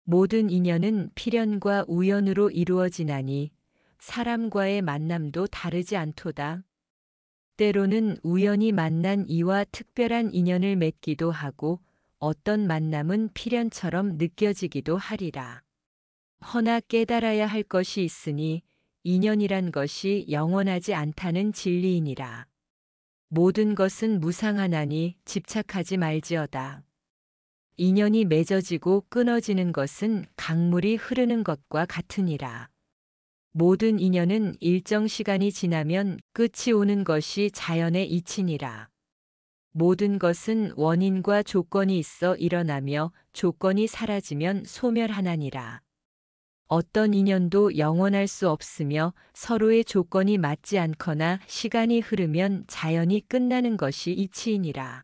모든 인연은 필연과 우연으로 이루어지나니 사람과의 만남도 다르지 않도다. 때로는 우연히 만난 이와 특별한 인연을 맺기도 하고 어떤 만남은 필연처럼 느껴지기도 하리라. 허나 깨달아야 할 것이 있으니 인연이란 것이 영원하지 않다는 진리이니라. 모든 것은 무상하나니 집착하지 말지어다. 인연이 맺어지고 끊어지는 것은 강물이 흐르는 것과 같으니라. 모든 인연은 일정 시간이 지나면 끝이 오는 것이 자연의 이치니라. 모든 것은 원인과 조건이 있어 일어나며 조건이 사라지면 소멸하나니라. 어떤 인연도 영원할 수 없으며 서로의 조건이 맞지 않거나 시간이 흐르면 자연이 끝나는 것이 이치이니라.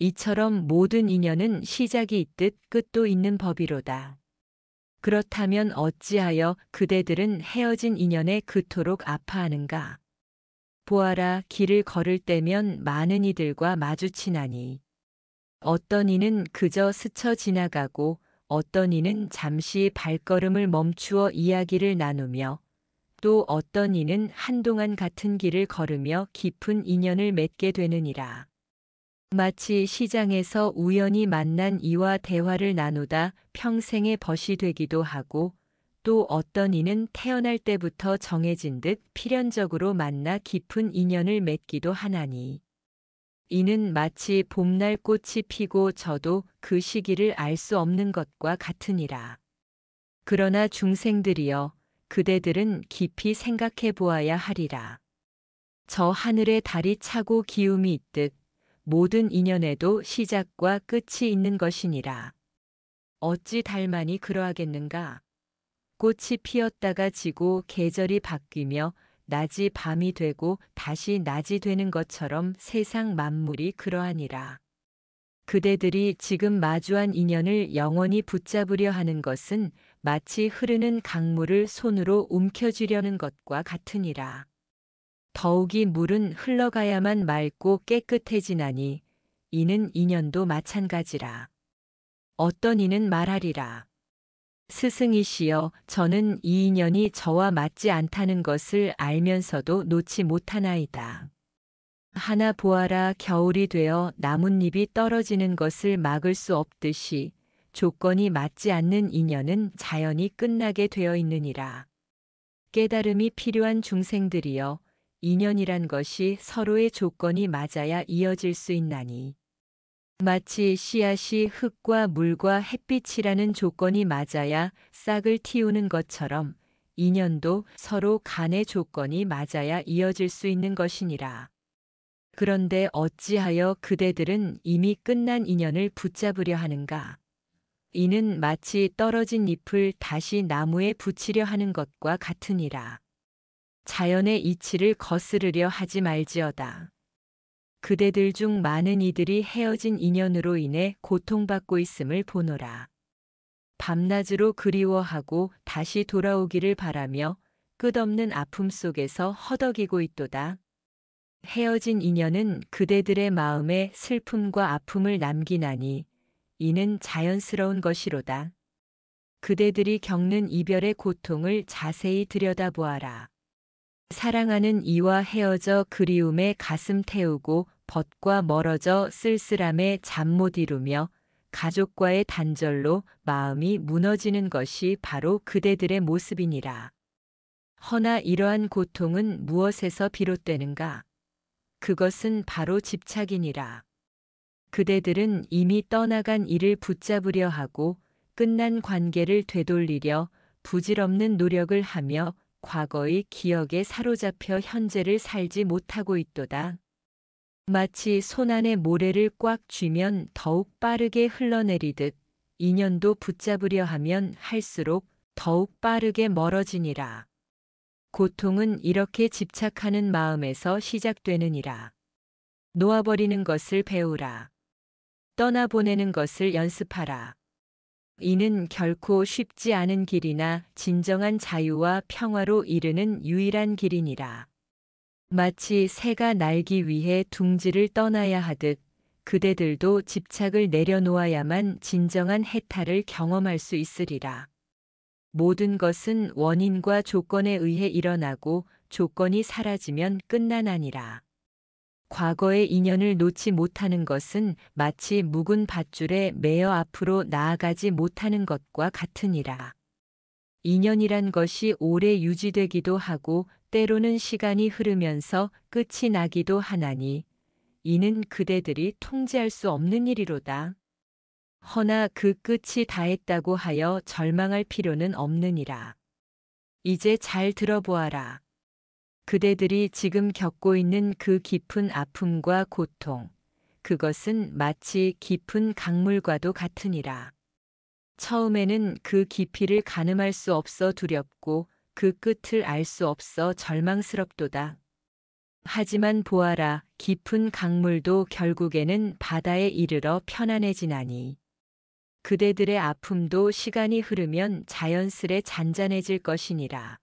이처럼 모든 인연은 시작이 있듯 끝도 있는 법이로다. 그렇다면 어찌하여 그대들은 헤어진 인연에 그토록 아파하는가? 보아라, 길을 걸을 때면 많은 이들과 마주치나니 어떤 이는 그저 스쳐 지나가고 어떤 이는 잠시 발걸음을 멈추어 이야기를 나누며 또 어떤 이는 한동안 같은 길을 걸으며 깊은 인연을 맺게 되느니라. 마치 시장에서 우연히 만난 이와 대화를 나누다 평생의 벗이 되기도 하고 또 어떤 이는 태어날 때부터 정해진 듯 필연적으로 만나 깊은 인연을 맺기도 하나니 이는 마치 봄날 꽃이 피고 져도 그 시기를 알 수 없는 것과 같으니라. 그러나 중생들이여 그대들은 깊이 생각해 보아야 하리라. 저 하늘에 달이 차고 기움이 있듯 모든 인연에도 시작과 끝이 있는 것이니라. 어찌 달만이 그러하겠는가? 꽃이 피었다가 지고 계절이 바뀌며 낮이 밤이 되고 다시 낮이 되는 것처럼 세상 만물이 그러하니라. 그대들이 지금 마주한 인연을 영원히 붙잡으려 하는 것은 마치 흐르는 강물을 손으로 움켜쥐려는 것과 같으니라. 더욱이 물은 흘러가야만 맑고 깨끗해지나니 이는 인연도 마찬가지라. 어떤 이는 말하리라. 스승이시여, 저는 이 인연이 저와 맞지 않다는 것을 알면서도 놓지 못하나이다. 하나 보아라, 겨울이 되어 나뭇잎이 떨어지는 것을 막을 수 없듯이 조건이 맞지 않는 인연은 자연히 끝나게 되어 있느니라. 깨달음이 필요한 중생들이여, 인연이란 것이 서로의 조건이 맞아야 이어질 수 있나니 마치 씨앗이 흙과 물과 햇빛이라는 조건이 맞아야 싹을 틔우는 것처럼 인연도 서로 간의 조건이 맞아야 이어질 수 있는 것이니라. 그런데 어찌하여 그대들은 이미 끝난 인연을 붙잡으려 하는가? 이는 마치 떨어진 잎을 다시 나무에 붙이려 하는 것과 같으니라. 자연의 이치를 거스르려 하지 말지어다. 그대들 중 많은 이들이 헤어진 인연으로 인해 고통받고 있음을 보노라. 밤낮으로 그리워하고 다시 돌아오기를 바라며 끝없는 아픔 속에서 허덕이고 있도다. 헤어진 인연은 그대들의 마음에 슬픔과 아픔을 남기나니 이는 자연스러운 것이로다. 그대들이 겪는 이별의 고통을 자세히 들여다보아라. 사랑하는 이와 헤어져 그리움에 가슴 태우고 벗과 멀어져 쓸쓸함에 잠 못 이루며 가족과의 단절로 마음이 무너지는 것이 바로 그대들의 모습이니라. 허나 이러한 고통은 무엇에서 비롯되는가? 그것은 바로 집착이니라. 그대들은 이미 떠나간 이를 붙잡으려 하고 끝난 관계를 되돌리려 부질없는 노력을 하며 과거의 기억에 사로잡혀 현재를 살지 못하고 있도다. 마치 손안에 모래를 꽉 쥐면 더욱 빠르게 흘러내리듯 인연도 붙잡으려 하면 할수록 더욱 빠르게 멀어지니라. 고통은 이렇게 집착하는 마음에서 시작되느니라. 놓아버리는 것을 배우라. 떠나보내는 것을 연습하라. 이는 결코 쉽지 않은 길이나 진정한 자유와 평화로 이르는 유일한 길이니라. 마치 새가 날기 위해 둥지를 떠나야 하듯 그대들도 집착을 내려놓아야만 진정한 해탈을 경험할 수 있으리라. 모든 것은 원인과 조건에 의해 일어나고 조건이 사라지면 끝나나니라. 과거의 인연을 놓지 못하는 것은 마치 묵은 밧줄에 매여 앞으로 나아가지 못하는 것과 같으니라. 인연이란 것이 오래 유지되기도 하고 때로는 시간이 흐르면서 끝이 나기도 하나니 이는 그대들이 통제할 수 없는 일이로다. 허나 그 끝이 다했다고 하여 절망할 필요는 없느니라. 이제 잘 들어보아라. 그대들이 지금 겪고 있는 그 깊은 아픔과 고통, 그것은 마치 깊은 강물과도 같으니라. 처음에는 그 깊이를 가늠할 수 없어 두렵고 그 끝을 알 수 없어 절망스럽도다. 하지만 보아라, 깊은 강물도 결국에는 바다에 이르러 편안해지나니. 그대들의 아픔도 시간이 흐르면 자연스레 잔잔해질 것이니라.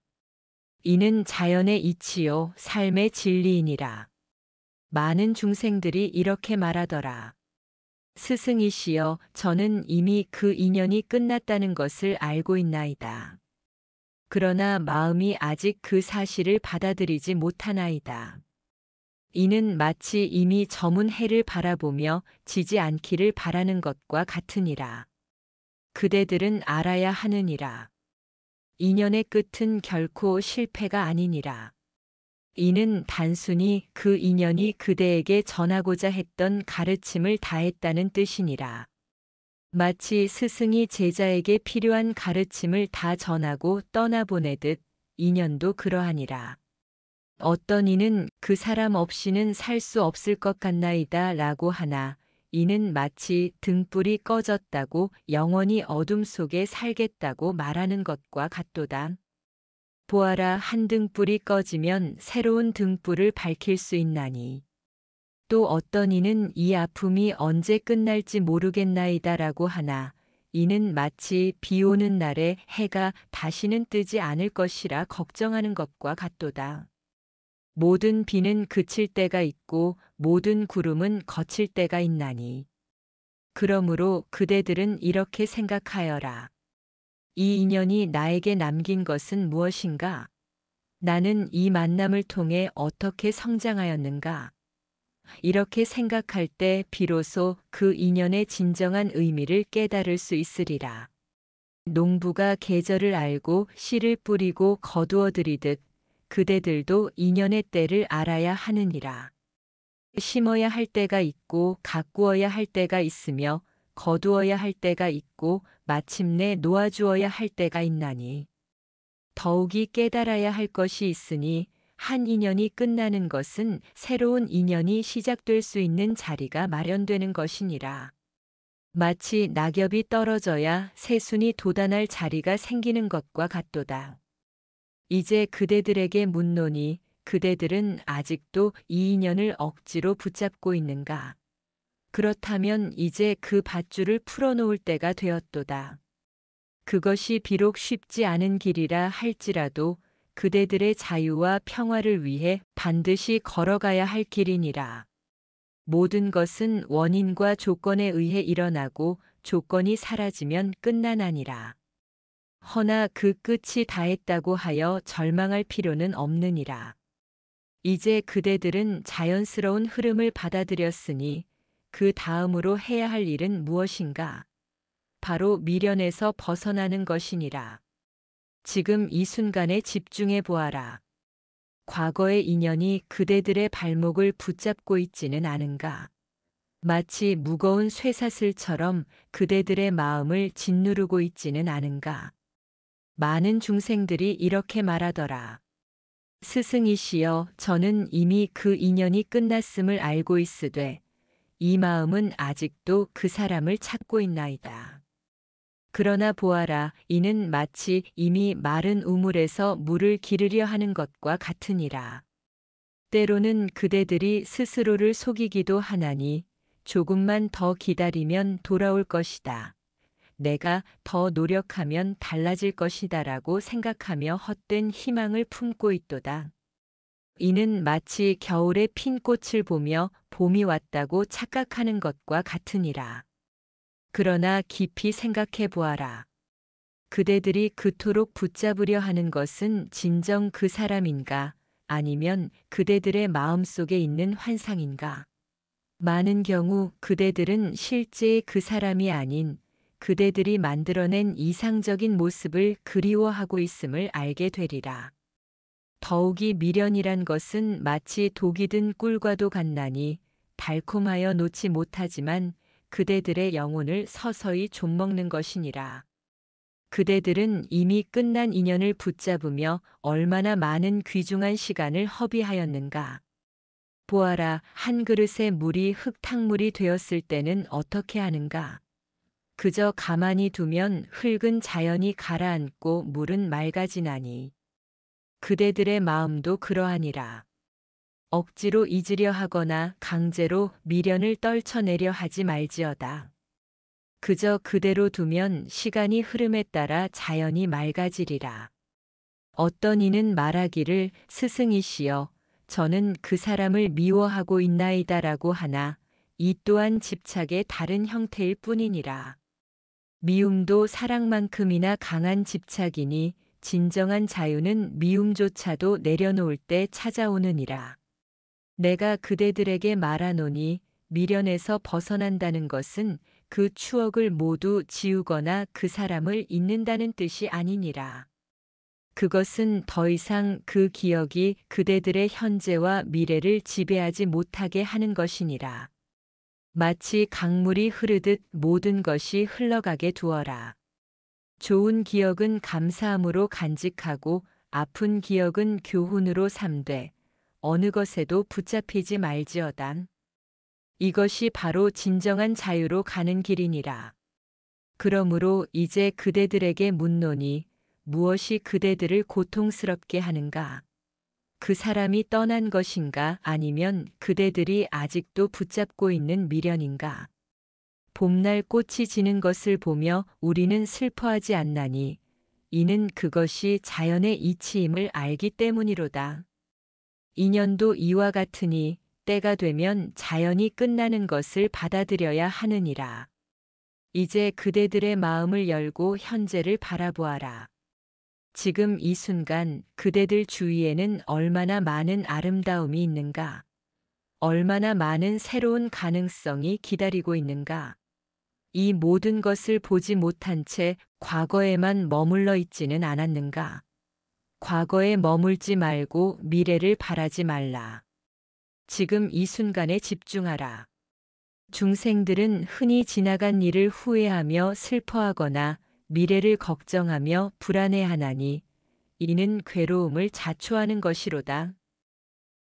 이는 자연의 이치요 삶의 진리이니라. 많은 중생들이 이렇게 말하더라. 스승이시여, 저는 이미 그 인연이 끝났다는 것을 알고 있나이다. 그러나 마음이 아직 그 사실을 받아들이지 못하나이다. 이는 마치 이미 저문 해를 바라보며 지지 않기를 바라는 것과 같으니라. 그대들은 알아야 하느니라. 인연의 끝은 결코 실패가 아니니라. 이는 단순히 그 인연이 그대에게 전하고자 했던 가르침을 다했다는 뜻이니라. 마치 스승이 제자에게 필요한 가르침을 다 전하고 떠나보내듯 인연도 그러하니라. 어떤 이는 그 사람 없이는 살 수 없을 것 같나이다 라고 하나 이는 마치 등불이 꺼졌다고 영원히 어둠 속에 살겠다고 말하는 것과 같도다. 보아라, 한 등불이 꺼지면 새로운 등불을 밝힐 수 있나니. 또 어떤 이는 이 아픔이 언제 끝날지 모르겠나이다 라고 하나 이는 마치 비 오는 날에 해가 다시는 뜨지 않을 것이라 걱정하는 것과 같도다. 모든 비는 그칠 때가 있고 모든 구름은 거칠 때가 있나니. 그러므로 그대들은 이렇게 생각하여라. 이 인연이 나에게 남긴 것은 무엇인가? 나는 이 만남을 통해 어떻게 성장하였는가? 이렇게 생각할 때 비로소 그 인연의 진정한 의미를 깨달을 수 있으리라. 농부가 계절을 알고 씨를 뿌리고 거두어 들이듯 그대들도 인연의 때를 알아야 하느니라. 심어야 할 때가 있고 가꾸어야 할 때가 있으며 거두어야 할 때가 있고 마침내 놓아주어야 할 때가 있나니. 더욱이 깨달아야 할 것이 있으니 한 인연이 끝나는 것은 새로운 인연이 시작될 수 있는 자리가 마련되는 것이니라. 마치 낙엽이 떨어져야 새순이 돋아날 자리가 생기는 것과 같도다. 이제 그대들에게 묻노니 그대들은 아직도 이 인연을 억지로 붙잡고 있는가? 그렇다면 이제 그 밧줄을 풀어놓을 때가 되었도다. 그것이 비록 쉽지 않은 길이라 할지라도 그대들의 자유와 평화를 위해 반드시 걸어가야 할 길이니라. 모든 것은 원인과 조건에 의해 일어나고 조건이 사라지면 끝나나니라. 허나 그 끝이 다했다고 하여 절망할 필요는 없느니라. 이제 그대들은 자연스러운 흐름을 받아들였으니 그 다음으로 해야 할 일은 무엇인가? 바로 미련에서 벗어나는 것이니라. 지금 이 순간에 집중해 보아라. 과거의 인연이 그대들의 발목을 붙잡고 있지는 않은가? 마치 무거운 쇠사슬처럼 그대들의 마음을 짓누르고 있지는 않은가? 많은 중생들이 이렇게 말하더라. 스승이시여, 저는 이미 그 인연이 끝났음을 알고 있으되 이 마음은 아직도 그 사람을 찾고 있나이다. 그러나 보아라, 이는 마치 이미 마른 우물에서 물을 기르려 하는 것과 같으니라. 때로는 그대들이 스스로를 속이기도 하나니 조금만 더 기다리면 돌아올 것이다. 내가 더 노력하면 달라질 것이다라고 생각하며 헛된 희망을 품고 있도다. 이는 마치 겨울에 핀 꽃을 보며 봄이 왔다고 착각하는 것과 같으니라. 그러나 깊이 생각해 보아라. 그대들이 그토록 붙잡으려 하는 것은 진정 그 사람인가, 아니면 그대들의 마음속에 있는 환상인가? 많은 경우 그대들은 실제의 그 사람이 아닌 그대들이 만들어낸 이상적인 모습을 그리워하고 있음을 알게 되리라. 더욱이 미련이란 것은 마치 독이 든 꿀과도 같나니 달콤하여 놓지 못하지만 그대들의 영혼을 서서히 좀먹는 것이니라. 그대들은 이미 끝난 인연을 붙잡으며 얼마나 많은 귀중한 시간을 허비하였는가. 보아라, 한 그릇의 물이 흙탕물이 되었을 때는 어떻게 하는가. 그저 가만히 두면 흙은 자연히 가라앉고 물은 맑아지나니. 그대들의 마음도 그러하니라. 억지로 잊으려 하거나 강제로 미련을 떨쳐내려 하지 말지어다. 그저 그대로 두면 시간이 흐름에 따라 자연히 맑아지리라. 어떤 이는 말하기를 스승이시여, 저는 그 사람을 미워하고 있나이다라고 하나 이 또한 집착의 다른 형태일 뿐이니라. 미움도 사랑만큼이나 강한 집착이니 진정한 자유는 미움조차도 내려놓을 때 찾아오느니라. 내가 그대들에게 말하노니 미련에서 벗어난다는 것은 그 추억을 모두 지우거나 그 사람을 잊는다는 뜻이 아니니라. 그것은 더 이상 그 기억이 그대들의 현재와 미래를 지배하지 못하게 하는 것이니라. 마치 강물이 흐르듯 모든 것이 흘러가게 두어라. 좋은 기억은 감사함으로 간직하고 아픈 기억은 교훈으로 삼되 어느 것에도 붙잡히지 말지어다. 이것이 바로 진정한 자유로 가는 길이니라. 그러므로 이제 그대들에게 묻노니 무엇이 그대들을 고통스럽게 하는가? 그 사람이 떠난 것인가, 아니면 그대들이 아직도 붙잡고 있는 미련인가? 봄날 꽃이 지는 것을 보며 우리는 슬퍼하지 않나니 이는 그것이 자연의 이치임을 알기 때문이로다. 인연도 이와 같으니 때가 되면 자연이 끝나는 것을 받아들여야 하느니라. 이제 그대들의 마음을 열고 현재를 바라보아라. 지금 이 순간 그대들 주위에는 얼마나 많은 아름다움이 있는가? 얼마나 많은 새로운 가능성이 기다리고 있는가? 이 모든 것을 보지 못한 채 과거에만 머물러 있지는 않았는가? 과거에 머물지 말고 미래를 바라지 말라. 지금 이 순간에 집중하라. 중생들은 흔히 지나간 일을 후회하며 슬퍼하거나 미래를 걱정하며 불안해하나니 이는 괴로움을 자초하는 것이로다.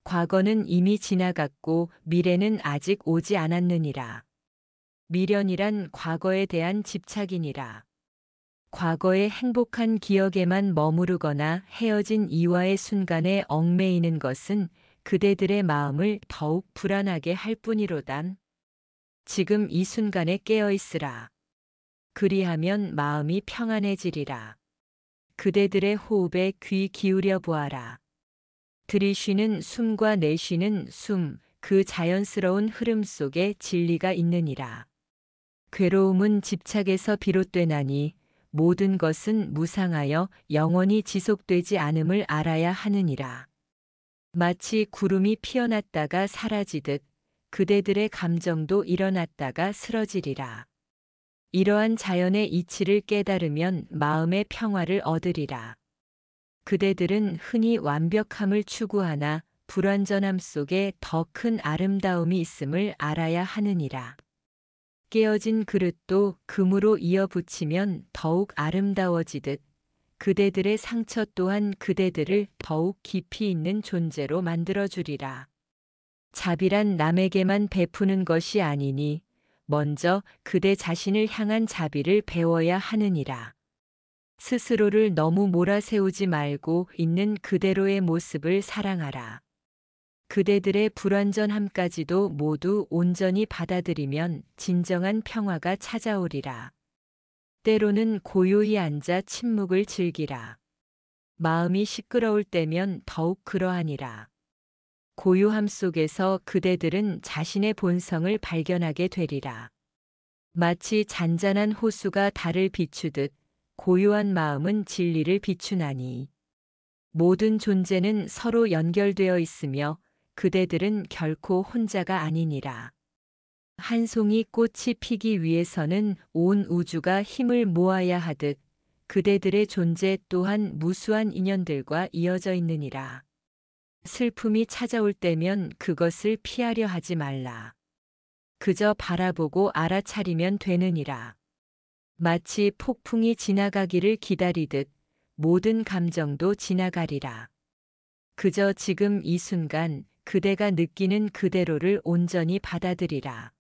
과거는 이미 지나갔고 미래는 아직 오지 않았느니라. 미련이란 과거에 대한 집착이니라. 과거의 행복한 기억에만 머무르거나 헤어진 이와의 순간에 얽매이는 것은 그대들의 마음을 더욱 불안하게 할 뿐이로다. 지금 이 순간에 깨어 있으라. 그리하면 마음이 평안해지리라. 그대들의 호흡에 귀 기울여 보아라. 들이쉬는 숨과 내쉬는 숨, 그 자연스러운 흐름 속에 진리가 있느니라. 괴로움은 집착에서 비롯되나니 모든 것은 무상하여 영원히 지속되지 않음을 알아야 하느니라. 마치 구름이 피어났다가 사라지듯 그대들의 감정도 일어났다가 쓰러지리라. 이러한 자연의 이치를 깨달으면 마음의 평화를 얻으리라. 그대들은 흔히 완벽함을 추구하나 불완전함 속에 더 큰 아름다움이 있음을 알아야 하느니라. 깨어진 그릇도 금으로 이어붙이면 더욱 아름다워지듯 그대들의 상처 또한 그대들을 더욱 깊이 있는 존재로 만들어주리라. 자비란 남에게만 베푸는 것이 아니니 먼저 그대 자신을 향한 자비를 배워야 하느니라. 스스로를 너무 몰아세우지 말고 있는 그대로의 모습을 사랑하라. 그대들의 불완전함까지도 모두 온전히 받아들이면 진정한 평화가 찾아오리라. 때로는 고요히 앉아 침묵을 즐기라. 마음이 시끄러울 때면 더욱 그러하니라. 고요함 속에서 그대들은 자신의 본성을 발견하게 되리라. 마치 잔잔한 호수가 달을 비추듯 고요한 마음은 진리를 비추나니. 모든 존재는 서로 연결되어 있으며 그대들은 결코 혼자가 아니니라. 한 송이 꽃이 피기 위해서는 온 우주가 힘을 모아야 하듯 그대들의 존재 또한 무수한 인연들과 이어져 있느니라. 슬픔이 찾아올 때면 그것을 피하려 하지 말라. 그저 바라보고 알아차리면 되느니라. 마치 폭풍이 지나가기를 기다리듯 모든 감정도 지나가리라. 그저 지금 이 순간 그대가 느끼는 그대로를 온전히 받아들이라.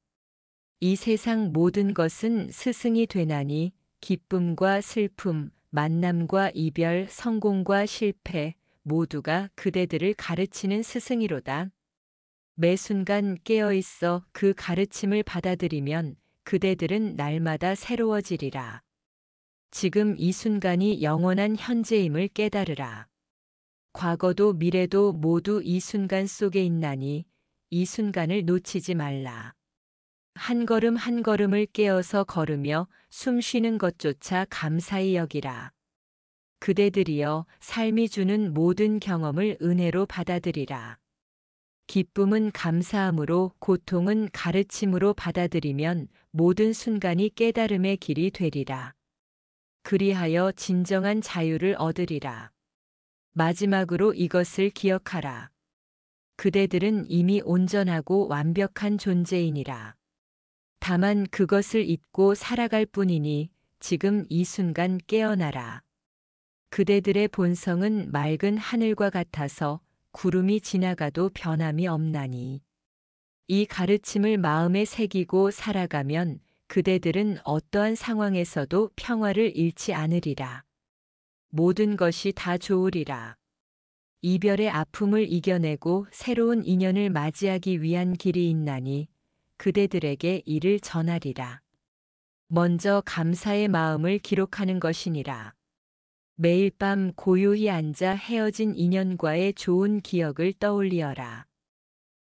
이 세상 모든 것은 스승이 되나니 기쁨과 슬픔, 만남과 이별, 성공과 실패 모두가 그대들을 가르치는 스승이로다. 매 순간 깨어있어 그 가르침을 받아들이면 그대들은 날마다 새로워지리라. 지금 이 순간이 영원한 현재임을 깨달으라. 과거도 미래도 모두 이 순간 속에 있나니 이 순간을 놓치지 말라. 한 걸음 한 걸음을 깨어서 걸으며 숨 쉬는 것조차 감사히 여기라. 그대들이여 삶이 주는 모든 경험을 은혜로 받아들이라. 기쁨은 감사함으로 고통은 가르침으로 받아들이면 모든 순간이 깨달음의 길이 되리라. 그리하여 진정한 자유를 얻으리라. 마지막으로 이것을 기억하라. 그대들은 이미 온전하고 완벽한 존재이니라. 다만 그것을 잊고 살아갈 뿐이니 지금 이 순간 깨어나라. 그대들의 본성은 맑은 하늘과 같아서 구름이 지나가도 변함이 없나니. 이 가르침을 마음에 새기고 살아가면 그대들은 어떠한 상황에서도 평화를 잃지 않으리라. 모든 것이 다 좋으리라. 이별의 아픔을 이겨내고 새로운 인연을 맞이하기 위한 길이 있나니 그대들에게 이를 전하리라. 먼저 감사의 마음을 기록하는 것이니라. 매일 밤 고요히 앉아 헤어진 인연과의 좋은 기억을 떠올리어라.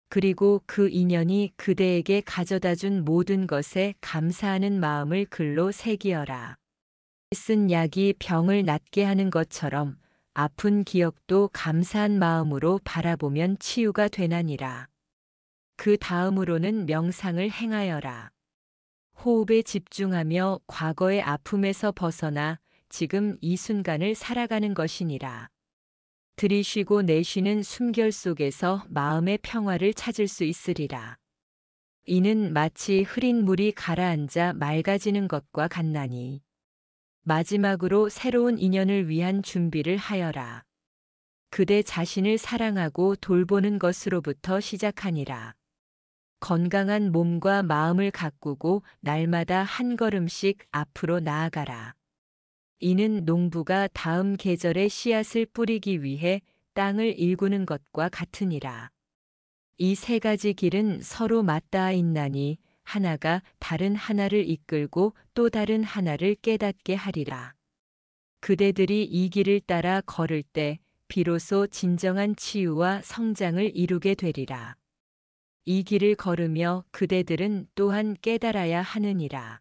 그리고 그 인연이 그대에게 가져다준 모든 것에 감사하는 마음을 글로 새기어라. 쓴 약이 병을 낫게 하는 것처럼 아픈 기억도 감사한 마음으로 바라보면 치유가 되나니라. 그 다음으로는 명상을 행하여라. 호흡에 집중하며 과거의 아픔에서 벗어나 지금 이 순간을 살아가는 것이니라. 들이쉬고 내쉬는 숨결 속에서 마음의 평화를 찾을 수 있으리라. 이는 마치 흐린 물이 가라앉아 맑아지는 것과 같나니. 마지막으로 새로운 인연을 위한 준비를 하여라. 그대 자신을 사랑하고 돌보는 것으로부터 시작하니라. 건강한 몸과 마음을 가꾸고 날마다 한 걸음씩 앞으로 나아가라. 이는 농부가 다음 계절의 씨앗을 뿌리기 위해 땅을 일구는 것과 같으니라. 이 세 가지 길은 서로 맞닿아 있나니 하나가 다른 하나를 이끌고 또 다른 하나를 깨닫게 하리라. 그대들이 이 길을 따라 걸을 때 비로소 진정한 치유와 성장을 이루게 되리라. 이 길을 걸으며 그대들은 또한 깨달아야 하느니라.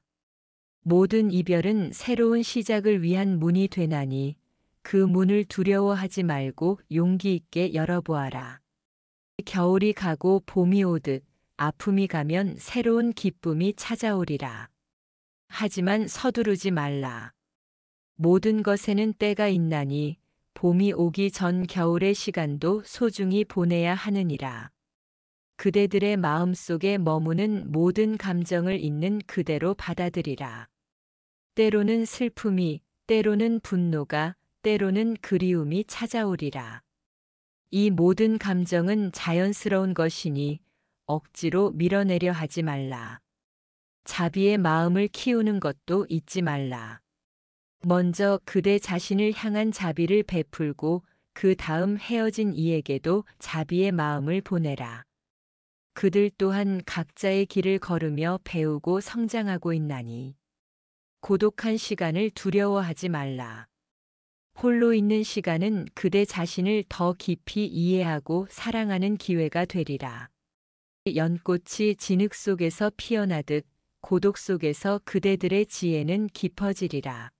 모든 이별은 새로운 시작을 위한 문이 되나니 그 문을 두려워하지 말고 용기 있게 열어보아라. 겨울이 가고 봄이 오듯 아픔이 가면 새로운 기쁨이 찾아오리라. 하지만 서두르지 말라. 모든 것에는 때가 있나니 봄이 오기 전 겨울의 시간도 소중히 보내야 하느니라. 그대들의 마음속에 머무는 모든 감정을 있는 그대로 받아들이라. 때로는 슬픔이, 때로는 분노가, 때로는 그리움이 찾아오리라. 이 모든 감정은 자연스러운 것이니 억지로 밀어내려 하지 말라. 자비의 마음을 키우는 것도 잊지 말라. 먼저 그대 자신을 향한 자비를 베풀고 그 다음 헤어진 이에게도 자비의 마음을 보내라. 그들 또한 각자의 길을 걸으며 배우고 성장하고 있나니. 고독한 시간을 두려워하지 말라. 홀로 있는 시간은 그대 자신을 더 깊이 이해하고 사랑하는 기회가 되리라. 연꽃이 진흙 속에서 피어나듯 고독 속에서 그대들의 지혜는 깊어지리라.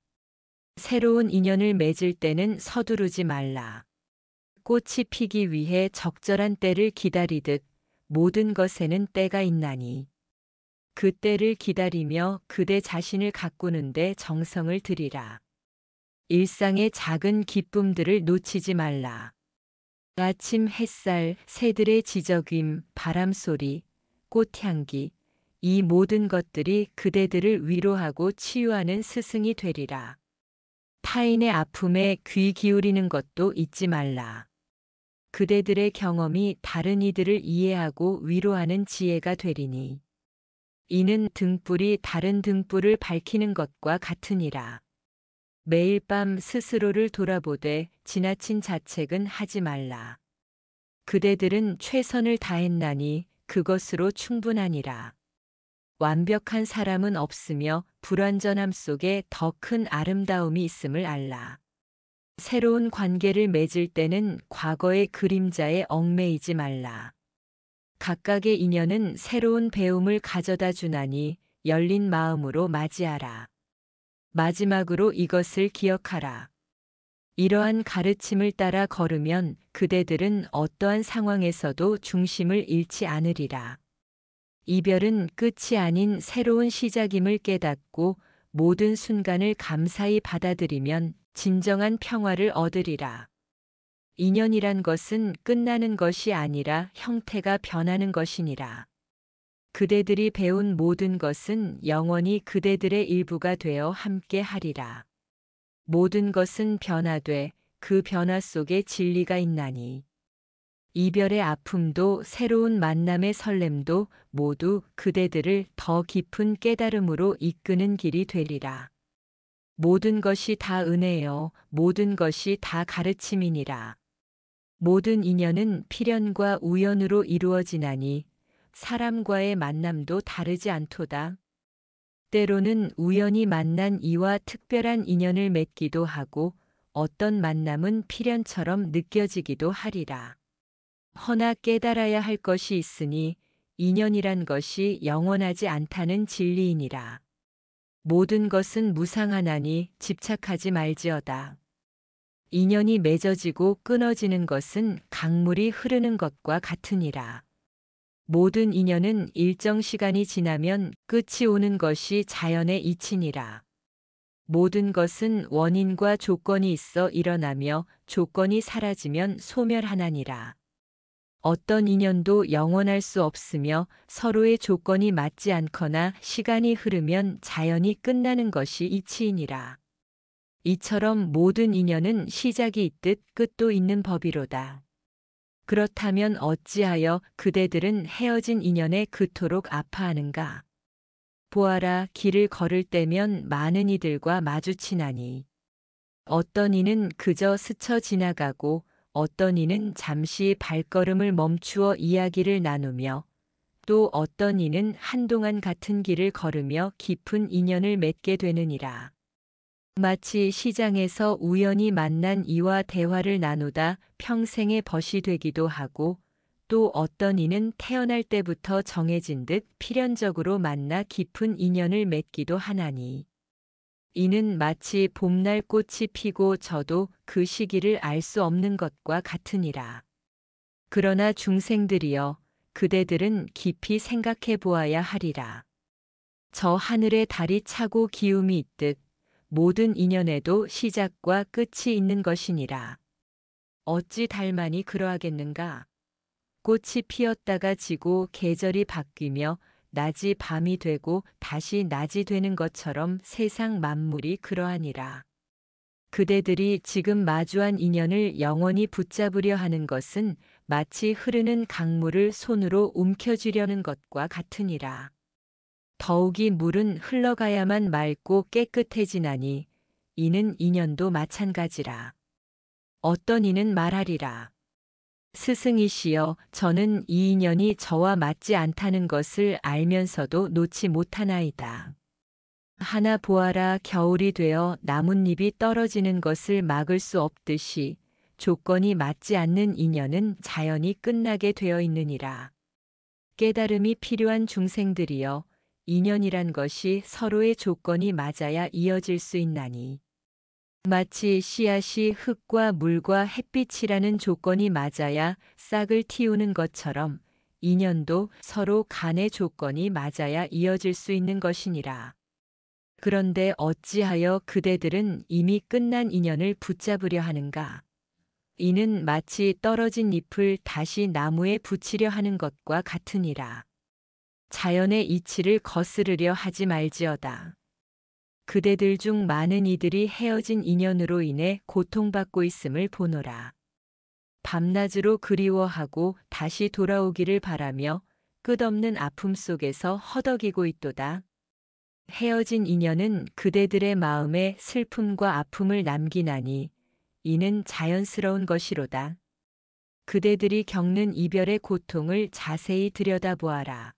새로운 인연을 맺을 때는 서두르지 말라. 꽃이 피기 위해 적절한 때를 기다리듯 모든 것에는 때가 있나니 그 때를 기다리며 그대 자신을 가꾸는데 정성을 들이라. 일상의 작은 기쁨들을 놓치지 말라. 아침 햇살, 새들의 지저귐, 바람소리, 꽃향기, 이 모든 것들이 그대들을 위로하고 치유하는 스승이 되리라. 타인의 아픔에 귀 기울이는 것도 잊지 말라. 그대들의 경험이 다른 이들을 이해하고 위로하는 지혜가 되리니 이는 등불이 다른 등불을 밝히는 것과 같으니라. 매일 밤 스스로를 돌아보되 지나친 자책은 하지 말라. 그대들은 최선을 다했나니 그것으로 충분하니라. 완벽한 사람은 없으며 불완전함 속에 더 큰 아름다움이 있음을 알라. 새로운 관계를 맺을 때는 과거의 그림자에 얽매이지 말라. 각각의 인연은 새로운 배움을 가져다 주나니 열린 마음으로 맞이하라. 마지막으로 이것을 기억하라. 이러한 가르침을 따라 걸으면 그대들은 어떠한 상황에서도 중심을 잃지 않으리라. 이별은 끝이 아닌 새로운 시작임을 깨닫고 모든 순간을 감사히 받아들이면 진정한 평화를 얻으리라. 인연이란 것은 끝나는 것이 아니라 형태가 변하는 것이니라. 그대들이 배운 모든 것은 영원히 그대들의 일부가 되어 함께 하리라. 모든 것은 변화돼 그 변화 속에 진리가 있나니. 이별의 아픔도 새로운 만남의 설렘도 모두 그대들을 더 깊은 깨달음으로 이끄는 길이 되리라. 모든 것이 다 은혜요, 모든 것이 다 가르침이니라. 모든 인연은 필연과 우연으로 이루어지나니 사람과의 만남도 다르지 않도다. 때로는 우연히 만난 이와 특별한 인연을 맺기도 하고 어떤 만남은 필연처럼 느껴지기도 하리라. 허나 깨달아야 할 것이 있으니 인연이란 것이 영원하지 않다는 진리이니라. 모든 것은 무상하나니 집착하지 말지어다. 인연이 맺어지고 끊어지는 것은 강물이 흐르는 것과 같으니라. 모든 인연은 일정 시간이 지나면 끝이 오는 것이 자연의 이치니라. 모든 것은 원인과 조건이 있어 일어나며 조건이 사라지면 소멸하나니라. 어떤 인연도 영원할 수 없으며 서로의 조건이 맞지 않거나 시간이 흐르면 자연히 끝나는 것이 이치이니라. 이처럼 모든 인연은 시작이 있듯 끝도 있는 법이로다. 그렇다면 어찌하여 그대들은 헤어진 인연에 그토록 아파하는가? 보아라, 길을 걸을 때면 많은 이들과 마주치나니 어떤 이는 그저 스쳐 지나가고 어떤 이는 잠시 발걸음을 멈추어 이야기를 나누며 또 어떤 이는 한동안 같은 길을 걸으며 깊은 인연을 맺게 되느니라. 마치 시장에서 우연히 만난 이와 대화를 나누다 평생의 벗이 되기도 하고 또 어떤 이는 태어날 때부터 정해진 듯 필연적으로 만나 깊은 인연을 맺기도 하나니 이는 마치 봄날 꽃이 피고 져도 그 시기를 알 수 없는 것과 같으니라. 그러나 중생들이여 그대들은 깊이 생각해 보아야 하리라. 저 하늘에 달이 차고 기움이 있듯 모든 인연에도 시작과 끝이 있는 것이니라. 어찌 달만이 그러하겠는가? 꽃이 피었다가 지고 계절이 바뀌며 낮이 밤이 되고 다시 낮이 되는 것처럼 세상 만물이 그러하니라. 그대들이 지금 마주한 인연을 영원히 붙잡으려 하는 것은 마치 흐르는 강물을 손으로 움켜쥐려는 것과 같으니라. 더욱이 물은 흘러가야만 맑고 깨끗해지나니 이는 인연도 마찬가지라. 어떤 이는 말하리라. 스승이시여, 저는 이 인연이 저와 맞지 않다는 것을 알면서도 놓지 못하나이다. 하나 보아라, 겨울이 되어 나뭇잎이 떨어지는 것을 막을 수 없듯이 조건이 맞지 않는 인연은 자연히 끝나게 되어 있느니라. 깨달음이 필요한 중생들이여, 인연이란 것이 서로의 조건이 맞아야 이어질 수 있나니. 마치 씨앗이 흙과 물과 햇빛이라는 조건이 맞아야 싹을 틔우는 것처럼 인연도 서로 간의 조건이 맞아야 이어질 수 있는 것이니라. 그런데 어찌하여 그대들은 이미 끝난 인연을 붙잡으려 하는가? 이는 마치 떨어진 잎을 다시 나무에 붙이려 하는 것과 같으니라. 자연의 이치를 거스르려 하지 말지어다. 그대들 중 많은 이들이 헤어진 인연으로 인해 고통받고 있음을 보노라. 밤낮으로 그리워하고 다시 돌아오기를 바라며 끝없는 아픔 속에서 허덕이고 있도다. 헤어진 인연은 그대들의 마음에 슬픔과 아픔을 남기나니 이는 자연스러운 것이로다. 그대들이 겪는 이별의 고통을 자세히 들여다보아라.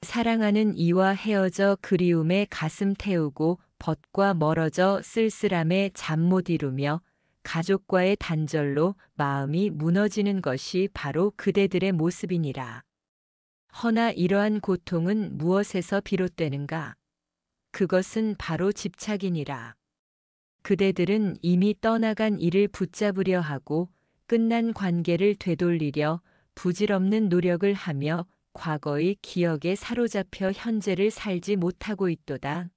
사랑하는 이와 헤어져 그리움에 가슴 태우고 벗과 멀어져 쓸쓸함에 잠 못 이루며 가족과의 단절로 마음이 무너지는 것이 바로 그대들의 모습이니라. 허나 이러한 고통은 무엇에서 비롯되는가? 그것은 바로 집착이니라. 그대들은 이미 떠나간 이를 붙잡으려 하고 끝난 관계를 되돌리려 부질없는 노력을 하며 과거의 기억에 사로잡혀 현재를 살지 못하고 있도다.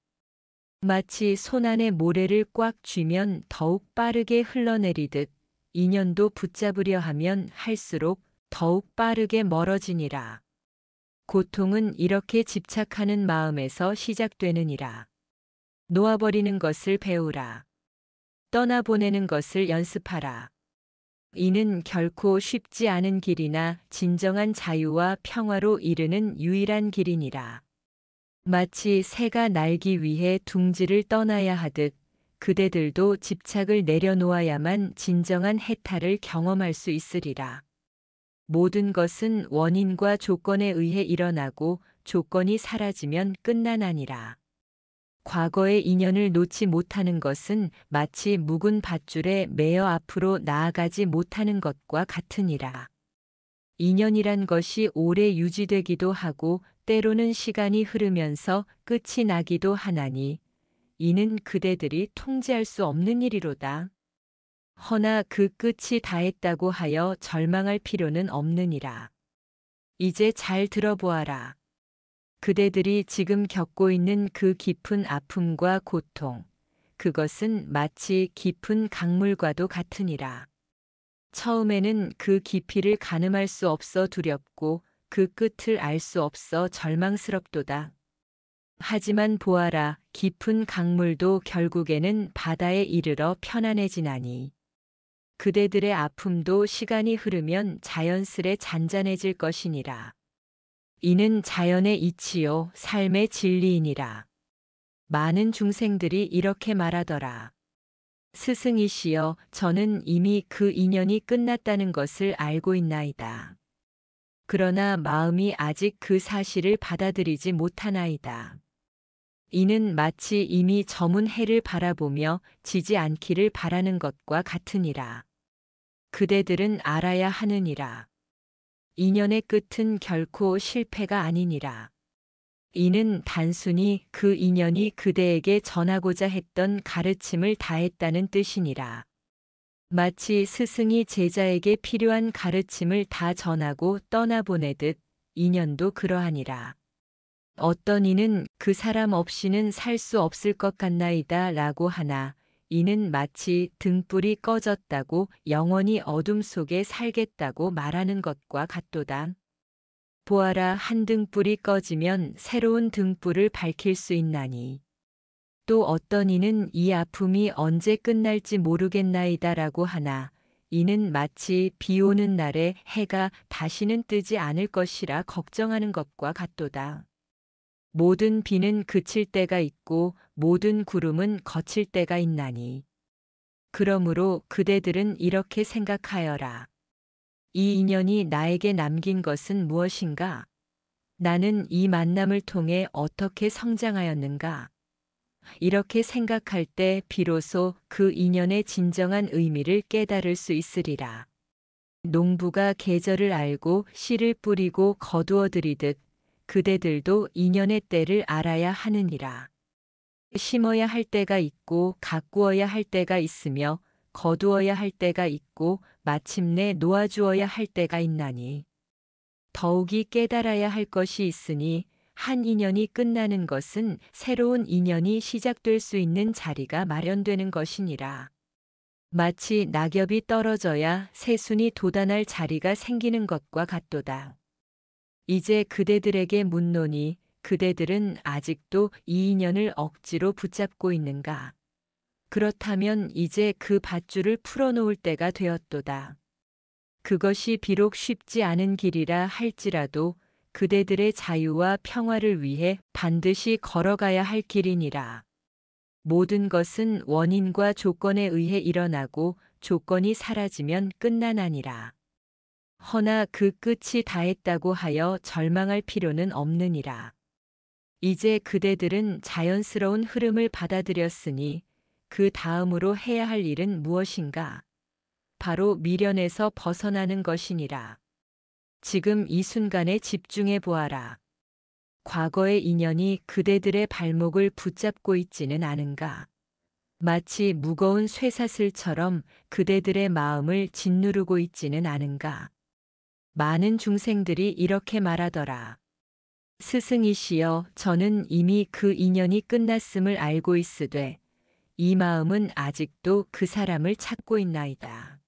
마치 손안에 모래를 꽉 쥐면 더욱 빠르게 흘러내리듯 인연도 붙잡으려 하면 할수록 더욱 빠르게 멀어지니라. 고통은 이렇게 집착하는 마음에서 시작되느니라. 놓아버리는 것을 배우라. 떠나보내는 것을 연습하라. 이는 결코 쉽지 않은 길이나 진정한 자유와 평화로 이르는 유일한 길이니라. 마치 새가 날기 위해 둥지를 떠나야 하듯 그대들도 집착을 내려놓아야만 진정한 해탈을 경험할 수 있으리라. 모든 것은 원인과 조건에 의해 일어나고 조건이 사라지면 끝나나니라. 과거의 인연을 놓지 못하는 것은 마치 묵은 밧줄에 매어 앞으로 나아가지 못하는 것과 같으니라. 인연이란 것이 오래 유지되기도 하고 때로는 시간이 흐르면서 끝이 나기도 하나니 이는 그대들이 통제할 수 없는 일이로다. 허나 그 끝이 다했다고 하여 절망할 필요는 없느니라. 이제 잘 들어보아라. 그대들이 지금 겪고 있는 그 깊은 아픔과 고통, 그것은 마치 깊은 강물과도 같으니라. 처음에는 그 깊이를 가늠할 수 없어 두렵고 그 끝을 알 수 없어 절망스럽도다. 하지만 보아라, 깊은 강물도 결국에는 바다에 이르러 편안해지나니. 그대들의 아픔도 시간이 흐르면 자연스레 잔잔해질 것이니라. 이는 자연의 이치요 삶의 진리이니라. 많은 중생들이 이렇게 말하더라. 스승이시여, 저는 이미 그 인연이 끝났다는 것을 알고 있나이다. 그러나 마음이 아직 그 사실을 받아들이지 못하나이다. 이는 마치 이미 저문 해를 바라보며 지지 않기를 바라는 것과 같으니라. 그대들은 알아야 하느니라. 인연의 끝은 결코 실패가 아니니라. 이는 단순히 그 인연이 그대에게 전하고자 했던 가르침을 다했다는 뜻이니라. 마치 스승이 제자에게 필요한 가르침을 다 전하고 떠나보내듯 인연도 그러하니라. 어떤 이는 그 사람 없이는 살 수 없을 것 같나이다 라고 하나 이는 마치 등불이 꺼졌다고 영원히 어둠 속에 살겠다고 말하는 것과 같도다. 보아라, 한 등불이 꺼지면 새로운 등불을 밝힐 수 있나니. 또 어떤 이는 이 아픔이 언제 끝날지 모르겠나이다 라고 하나 이는 마치 비 오는 날에 해가 다시는 뜨지 않을 것이라 걱정하는 것과 같도다. 모든 비는 그칠 때가 있고 모든 구름은 거칠 때가 있나니. 그러므로 그대들은 이렇게 생각하여라. 이 인연이 나에게 남긴 것은 무엇인가? 나는 이 만남을 통해 어떻게 성장하였는가? 이렇게 생각할 때 비로소 그 인연의 진정한 의미를 깨달을 수 있으리라. 농부가 계절을 알고 씨를 뿌리고 거두어 들이듯 그대들도 인연의 때를 알아야 하느니라. 심어야 할 때가 있고 가꾸어야 할 때가 있으며 거두어야 할 때가 있고 마침내 놓아주어야 할 때가 있나니 더욱이 깨달아야 할 것이 있으니 한 인연이 끝나는 것은 새로운 인연이 시작될 수 있는 자리가 마련되는 것이니라. 마치 낙엽이 떨어져야 새순이 돋아날 자리가 생기는 것과 같도다. 이제 그대들에게 묻노니 그대들은 아직도 이 인연을 억지로 붙잡고 있는가? 그렇다면 이제 그 밧줄을 풀어놓을 때가 되었도다. 그것이 비록 쉽지 않은 길이라 할지라도 그대들의 자유와 평화를 위해 반드시 걸어가야 할 길이니라. 모든 것은 원인과 조건에 의해 일어나고 조건이 사라지면 끝나나니라. 허나 그 끝이 다했다고 하여 절망할 필요는 없느니라. 이제 그대들은 자연스러운 흐름을 받아들였으니 그 다음으로 해야 할 일은 무엇인가? 바로 미련에서 벗어나는 것이니라. 지금 이 순간에 집중해 보아라. 과거의 인연이 그대들의 발목을 붙잡고 있지는 않은가? 마치 무거운 쇠사슬처럼 그대들의 마음을 짓누르고 있지는 않은가? 많은 중생들이 이렇게 말하더라. 스승이시여, 저는 이미 그 인연이 끝났음을 알고 있으되 이 마음은 아직도 그 사람을 찾고 있나이다.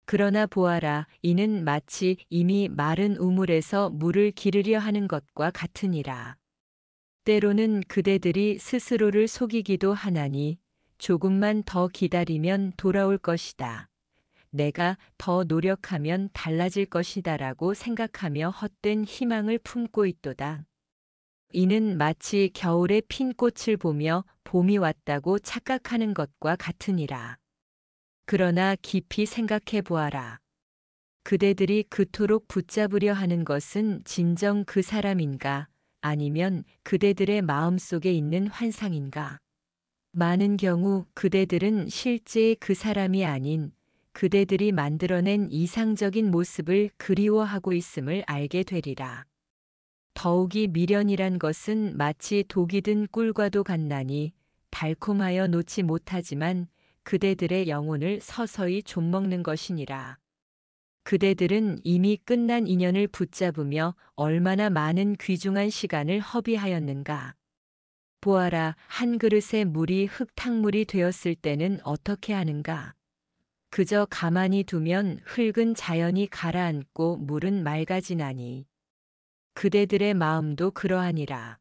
그러나 보아라, 이는 마치 이미 마른 우물에서 물을 기르려 하는 것과 같으니라. 때로는 그대들이 스스로를 속이기도 하나니 조금만 더 기다리면 돌아올 것이다. 내가 더 노력하면 달라질 것이다라고 생각하며 헛된 희망을 품고 있도다. 이는 마치 겨울에 핀 꽃을 보며 봄이 왔다고 착각하는 것과 같으니라. 그러나 깊이 생각해 보아라. 그대들이 그토록 붙잡으려 하는 것은 진정 그 사람인가? 아니면 그대들의 마음속에 있는 환상인가? 많은 경우 그대들은 실제의 그 사람이 아닌 그대들이 만들어낸 이상적인 모습을 그리워하고 있음을 알게 되리라. 더욱이 미련이란 것은 마치 독이 든 꿀과도 같나니 달콤하여 놓지 못하지만 그대들의 영혼을 서서히 좀먹는 것이니라. 그대들은 이미 끝난 인연을 붙잡으며 얼마나 많은 귀중한 시간을 허비하였는가. 보아라, 한 그릇의 물이 흙탕물이 되었을 때는 어떻게 하는가. 그저 가만히 두면 흙은 자연히 가라앉고 물은 맑아지나니. 그대들의 마음도 그러하니라.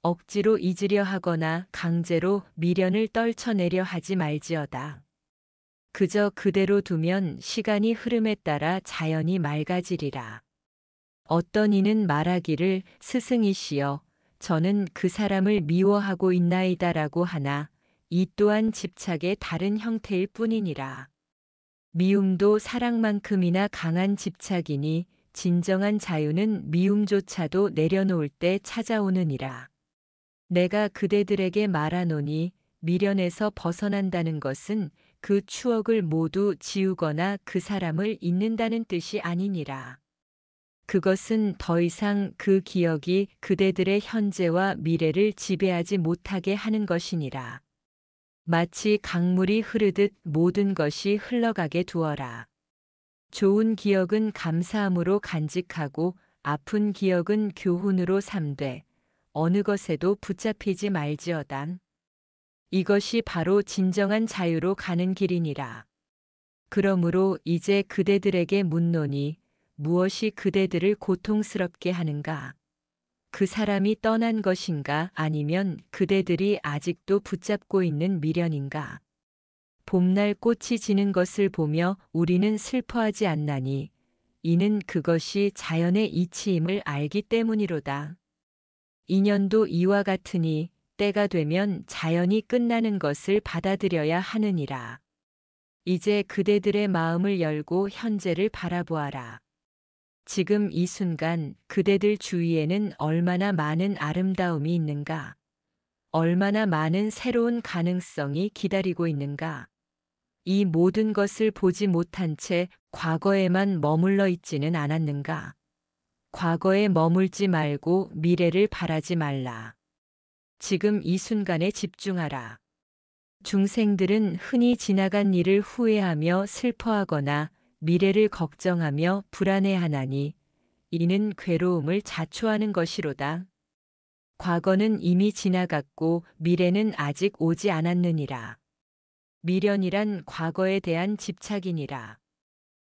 억지로 잊으려 하거나 강제로 미련을 떨쳐내려 하지 말지어다. 그저 그대로 두면 시간이 흐름에 따라 자연히 맑아지리라. 어떤 이는 말하기를 스승이시여, 저는 그 사람을 미워하고 있나이다라고 하나 이 또한 집착의 다른 형태일 뿐이니라. 미움도 사랑만큼이나 강한 집착이니 진정한 자유는 미움조차도 내려놓을 때 찾아오느니라. 내가 그대들에게 말하노니 미련에서 벗어난다는 것은 그 추억을 모두 지우거나 그 사람을 잊는다는 뜻이 아니니라. 그것은 더 이상 그 기억이 그대들의 현재와 미래를 지배하지 못하게 하는 것이니라. 마치 강물이 흐르듯 모든 것이 흘러가게 두어라. 좋은 기억은 감사함으로 간직하고 아픈 기억은 교훈으로 삼되 어느 것에도 붙잡히지 말지어다. 이것이 바로 진정한 자유로 가는 길이니라. 그러므로 이제 그대들에게 묻노니 무엇이 그대들을 고통스럽게 하는가? 그 사람이 떠난 것인가? 아니면 그대들이 아직도 붙잡고 있는 미련인가? 봄날 꽃이 지는 것을 보며 우리는 슬퍼하지 않나니 이는 그것이 자연의 이치임을 알기 때문이로다. 인연도 이와 같으니 때가 되면 자연이 끝나는 것을 받아들여야 하느니라. 이제 그대들의 마음을 열고 현재를 바라보아라. 지금 이 순간 그대들 주위에는 얼마나 많은 아름다움이 있는가. 얼마나 많은 새로운 가능성이 기다리고 있는가. 이 모든 것을 보지 못한 채 과거에만 머물러 있지는 않았는가. 과거에 머물지 말고 미래를 바라지 말라. 지금 이 순간에 집중하라. 중생들은 흔히 지나간 일을 후회하며 슬퍼하거나 미래를 걱정하며 불안해하나니 이는 괴로움을 자초하는 것이로다. 과거는 이미 지나갔고 미래는 아직 오지 않았느니라. 미련이란 과거에 대한 집착이니라.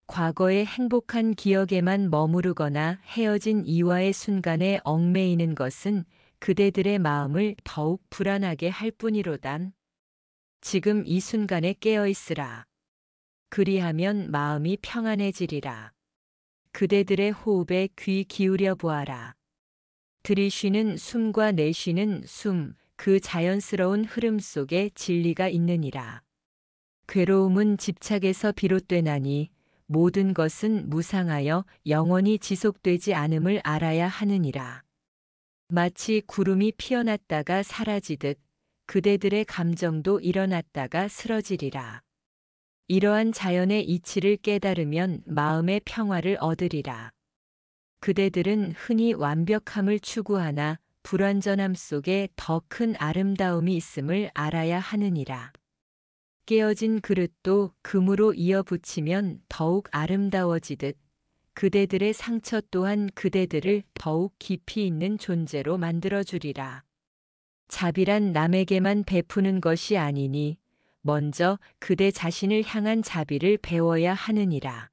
과거의 행복한 기억에만 머무르거나 헤어진 이와의 순간에 얽매이는 것은 그대들의 마음을 더욱 불안하게 할 뿐이로다. 지금 이 순간에 깨어 있으라. 그리하면 마음이 평안해지리라. 그대들의 호흡에 귀 기울여 보아라. 들이쉬는 숨과 내쉬는 숨, 그 자연스러운 흐름 속에 진리가 있느니라. 괴로움은 집착에서 비롯되나니 모든 것은 무상하여 영원히 지속되지 않음을 알아야 하느니라. 마치 구름이 피어났다가 사라지듯 그대들의 감정도 일어났다가 쓰러지리라. 이러한 자연의 이치를 깨달으면 마음의 평화를 얻으리라. 그대들은 흔히 완벽함을 추구하나 불완전함 속에 더 큰 아름다움이 있음을 알아야 하느니라. 깨어진 그릇도 금으로 이어붙이면 더욱 아름다워지듯 그대들의 상처 또한 그대들을 더욱 깊이 있는 존재로 만들어주리라. 자비란 남에게만 베푸는 것이 아니니 먼저 그대 자신을 향한 자비를 배워야 하느니라.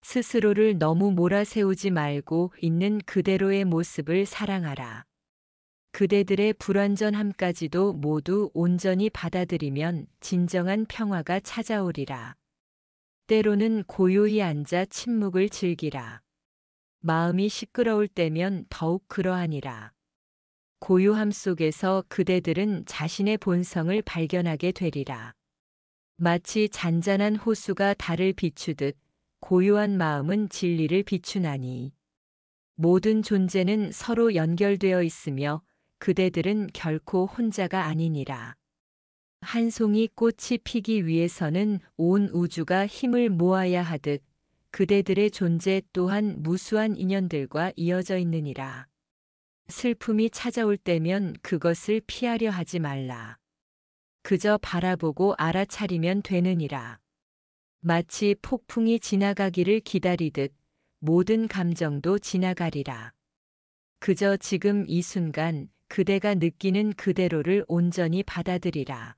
스스로를 너무 몰아세우지 말고 있는 그대로의 모습을 사랑하라. 그대들의 불완전함까지도 모두 온전히 받아들이면 진정한 평화가 찾아오리라. 때로는 고요히 앉아 침묵을 즐기라. 마음이 시끄러울 때면 더욱 그러하니라. 고요함 속에서 그대들은 자신의 본성을 발견하게 되리라. 마치 잔잔한 호수가 달을 비추듯 고요한 마음은 진리를 비추나니 모든 존재는 서로 연결되어 있으며 그대들은 결코 혼자가 아니니라. 한 송이 꽃이 피기 위해서는 온 우주가 힘을 모아야 하듯 그대들의 존재 또한 무수한 인연들과 이어져 있느니라. 슬픔이 찾아올 때면 그것을 피하려 하지 말라. 그저 바라보고 알아차리면 되느니라. 마치 폭풍이 지나가기를 기다리듯 모든 감정도 지나가리라. 그저 지금 이 순간 그대가 느끼는 그대로를 온전히 받아들이라.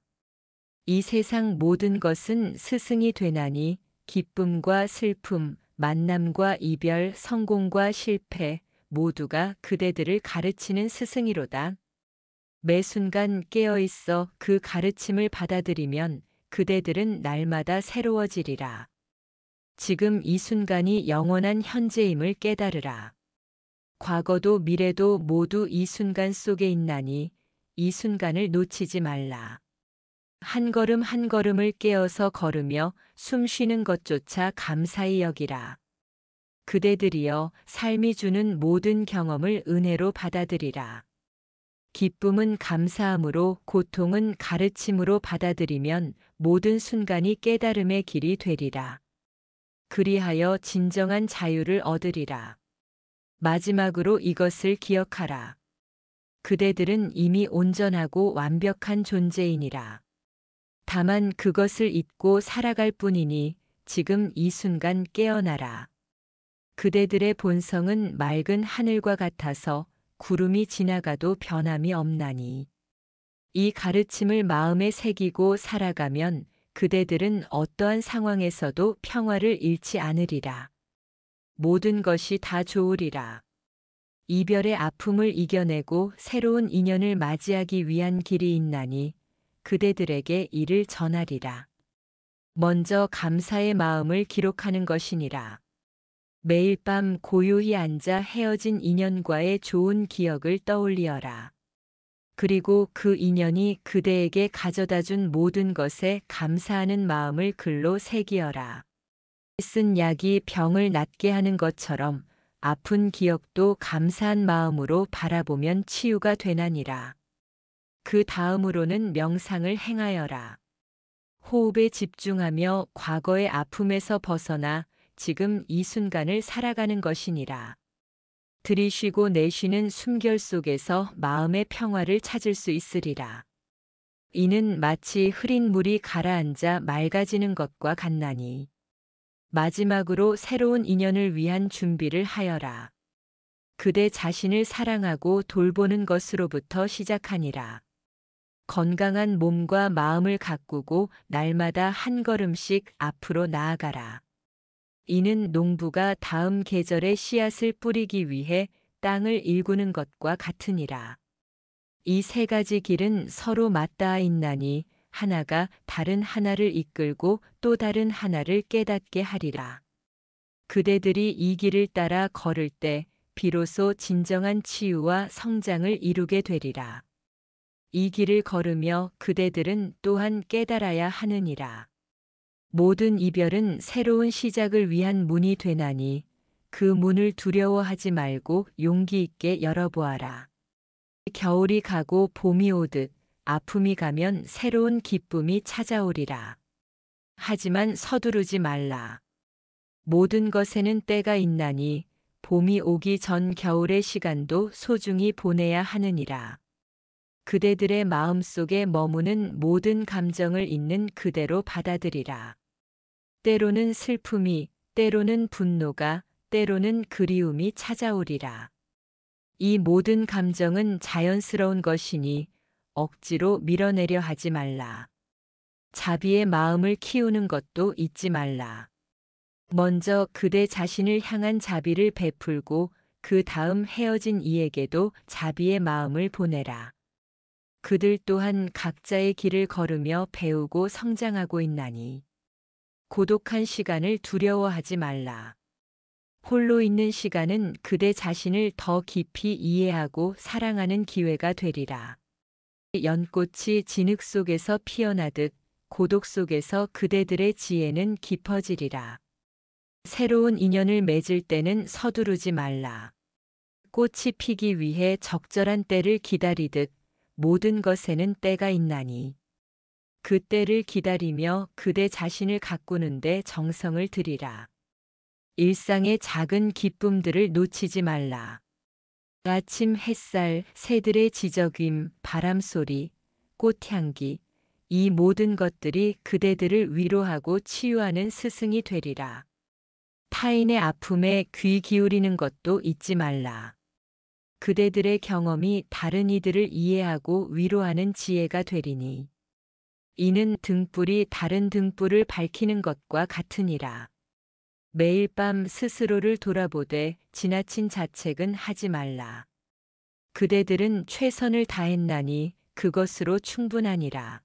이 세상 모든 것은 스승이 되나니 기쁨과 슬픔, 만남과 이별, 성공과 실패 모두가 그대들을 가르치는 스승이로다. 매 순간 깨어 있어 그 가르침을 받아들이면 그대들은 날마다 새로워지리라. 지금 이 순간이 영원한 현재임을 깨달으라. 과거도 미래도 모두 이 순간 속에 있나니 이 순간을 놓치지 말라. 한 걸음 한 걸음을 깨어서 걸으며 숨 쉬는 것조차 감사히 여기라. 그대들이여 삶이 주는 모든 경험을 은혜로 받아들이라. 기쁨은 감사함으로 고통은 가르침으로 받아들이면 모든 순간이 깨달음의 길이 되리라. 그리하여 진정한 자유를 얻으리라. 마지막으로 이것을 기억하라. 그대들은 이미 온전하고 완벽한 존재이니라. 다만 그것을 잊고 살아갈 뿐이니 지금 이 순간 깨어나라. 그대들의 본성은 맑은 하늘과 같아서 구름이 지나가도 변함이 없나니. 이 가르침을 마음에 새기고 살아가면 그대들은 어떠한 상황에서도 평화를 잃지 않으리라. 모든 것이 다 좋으리라. 이별의 아픔을 이겨내고 새로운 인연을 맞이하기 위한 길이 있나니 그대들에게 이를 전하리라. 먼저 감사의 마음을 기록하는 것이니라. 매일 밤 고요히 앉아 헤어진 인연과의 좋은 기억을 떠올리어라. 그리고 그 인연이 그대에게 가져다준 모든 것에 감사하는 마음을 글로 새기어라. 쓴 약이 병을 낫게 하는 것처럼 아픈 기억도 감사한 마음으로 바라보면 치유가 되나니라. 그 다음으로는 명상을 행하여라. 호흡에 집중하며 과거의 아픔에서 벗어나 지금 이 순간을 살아가는 것이니라. 들이쉬고 내쉬는 숨결 속에서 마음의 평화를 찾을 수 있으리라. 이는 마치 흐린 물이 가라앉아 맑아지는 것과 같나니. 마지막으로 새로운 인연을 위한 준비를 하여라. 그대 자신을 사랑하고 돌보는 것으로부터 시작하니라. 건강한 몸과 마음을 가꾸고 날마다 한 걸음씩 앞으로 나아가라. 이는 농부가 다음 계절의 씨앗을 뿌리기 위해 땅을 일구는 것과 같으니라. 이 세 가지 길은 서로 맞닿아 있나니 하나가 다른 하나를 이끌고 또 다른 하나를 깨닫게 하리라. 그대들이 이 길을 따라 걸을 때 비로소 진정한 치유와 성장을 이루게 되리라. 이 길을 걸으며 그대들은 또한 깨달아야 하느니라. 모든 이별은 새로운 시작을 위한 문이 되나니 그 문을 두려워하지 말고 용기 있게 열어보아라. 겨울이 가고 봄이 오듯 아픔이 가면 새로운 기쁨이 찾아오리라. 하지만 서두르지 말라. 모든 것에는 때가 있나니 봄이 오기 전 겨울의 시간도 소중히 보내야 하느니라. 그대들의 마음속에 머무는 모든 감정을 있는 그대로 받아들이라. 때로는 슬픔이, 때로는 분노가, 때로는 그리움이 찾아오리라. 이 모든 감정은 자연스러운 것이니 억지로 밀어내려 하지 말라. 자비의 마음을 키우는 것도 잊지 말라. 먼저 그대 자신을 향한 자비를 베풀고 그 다음 헤어진 이에게도 자비의 마음을 보내라. 그들 또한 각자의 길을 걸으며 배우고 성장하고 있나니 고독한 시간을 두려워하지 말라. 홀로 있는 시간은 그대 자신을 더 깊이 이해하고 사랑하는 기회가 되리라. 연꽃이 진흙 속에서 피어나듯 고독 속에서 그대들의 지혜는 깊어지리라. 새로운 인연을 맺을 때는 서두르지 말라. 꽃이 피기 위해 적절한 때를 기다리듯 모든 것에는 때가 있나니 그 때를 기다리며 그대 자신을 가꾸는데 정성을 들이라. 일상의 작은 기쁨들을 놓치지 말라. 아침 햇살, 새들의 지저귐, 바람소리, 꽃향기, 이 모든 것들이 그대들을 위로하고 치유하는 스승이 되리라. 타인의 아픔에 귀 기울이는 것도 잊지 말라. 그대들의 경험이 다른 이들을 이해하고 위로하는 지혜가 되리니 이는 등불이 다른 등불을 밝히는 것과 같으니라. 매일 밤 스스로를 돌아보되 지나친 자책은 하지 말라. 그대들은 최선을 다했나니 그것으로 충분하니라.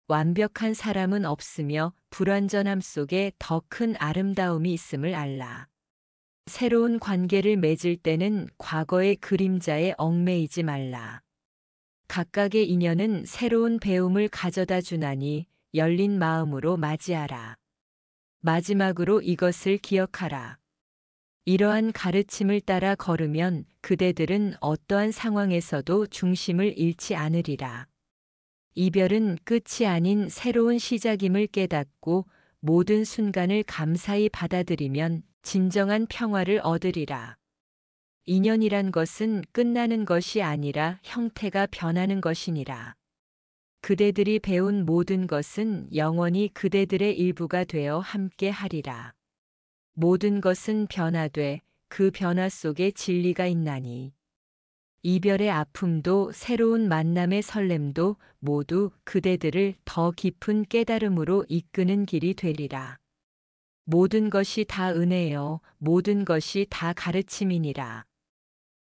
완벽한 사람은 없으며 불완전함 속에 더 큰 아름다움이 있음을 알라. 새로운 관계를 맺을 때는 과거의 그림자에 얽매이지 말라. 각각의 인연은 새로운 배움을 가져다 주나니 열린 마음으로 맞이하라. 마지막으로 이것을 기억하라. 이러한 가르침을 따라 걸으면 그대들은 어떠한 상황에서도 중심을 잃지 않으리라. 이별은 끝이 아닌 새로운 시작임을 깨닫고 모든 순간을 감사히 받아들이면 진정한 평화를 얻으리라. 인연이란 것은 끝나는 것이 아니라 형태가 변하는 것이니라. 그대들이 배운 모든 것은 영원히 그대들의 일부가 되어 함께 하리라. 모든 것은 변화돼 그 변화 속에 진리가 있나니. 이별의 아픔도 새로운 만남의 설렘도 모두 그대들을 더 깊은 깨달음으로 이끄는 길이 되리라. 모든 것이 다 은혜요, 모든 것이 다 가르침이니라.